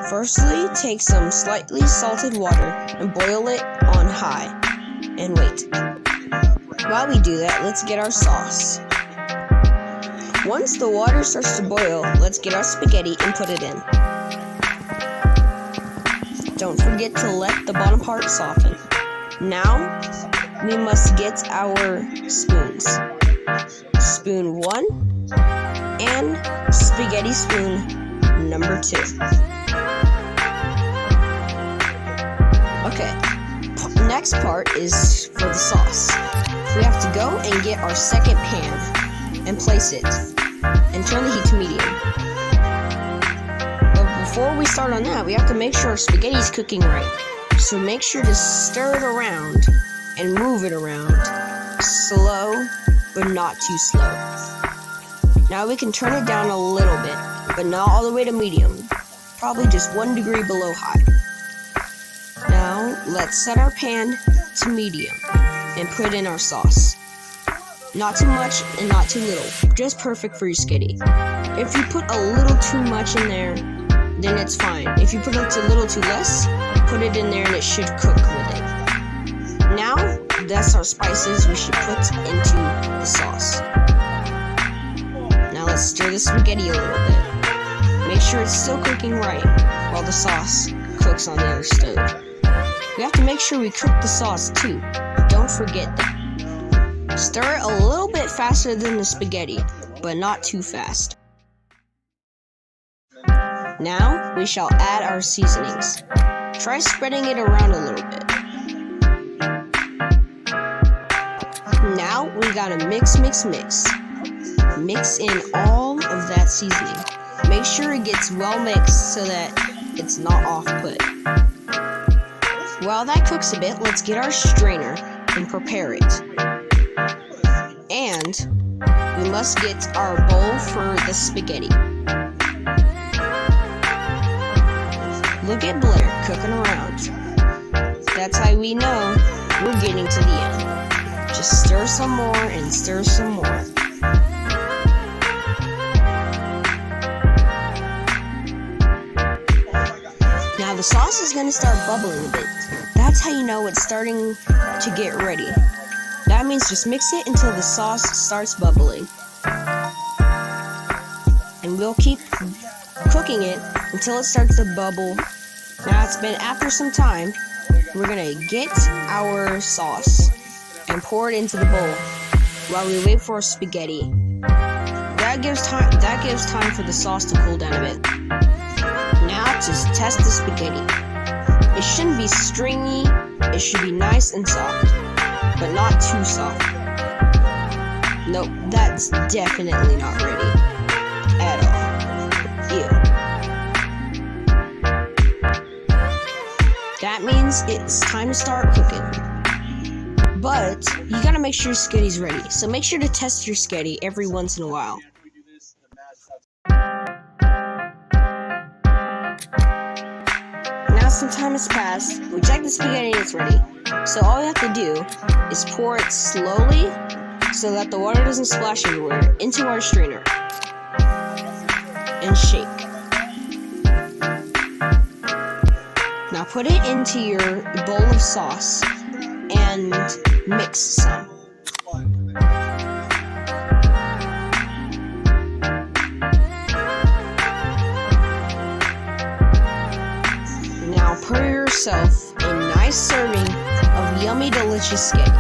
Firstly, take some slightly salted water and boil it on high, and wait. While we do that, let's get our sauce. Once the water starts to boil, let's get our spaghetti and put it in. Don't forget to let the bottom part soften. Now, we must get our spoons. Spoon 1 and spaghetti spoon number 2. Okay, next part is for the sauce. We have to go and get our second pan and place it and turn the heat to medium. But before we start on that, we have to make sure our spaghetti is cooking right. So make sure to stir it around and move it around. Slow, but not too slow. Now we can turn it down a little bit, but not all the way to medium. Probably just 1 degree below high. Now let's set our pan to medium and put in our sauce. Not too much and not too little, just perfect for your spaghetti. If you put a little too much in there, then it's fine. If you put a little too less, put it in there and it should cook with it. Now, that's our spices we should put into the sauce. Now let's stir the spaghetti a little bit. Make sure it's still cooking right while the sauce cooks on the other stove. We have to make sure we cook the sauce too. Don't forget that. Stir it a little bit faster than the spaghetti, but not too fast. Now, we shall add our seasonings. Try spreading it around a little bit. Now, we gotta mix. Mix in all of that seasoning. Make sure it gets well mixed so that it's not off-put. While that cooks a bit, let's get our strainer and prepare it. And we must get our bowl for the spaghetti. Look at Blair cooking around. That's how we know we're getting to the end. Just stir some more and stir some more. Now the sauce is going to start bubbling a bit. That's how you know it's starting to get ready. That means just mix it until the sauce starts bubbling. And we'll keep cooking it until it starts to bubble. Now it's been after some time. We're gonna get our sauce and pour it into the bowl while we wait for our spaghetti. That gives time for the sauce to cool down a bit. Now just test the spaghetti. It shouldn't be stringy. It should be nice and soft, but not too soft. Nope, that's definitely not ready at all. Ew. That means it's time to start cooking. But you gotta make sure your spaghetti's ready. So make sure to test your spaghetti every once in a while. Now some time has passed. We check the spaghetti and it's ready. So all we have to do is pour it slowly so that the water doesn't splash everywhere into our strainer. And shake. Now put it into your bowl of sauce and mix some. Now pour yourself a nice serving of yummy, delicious spaghetti.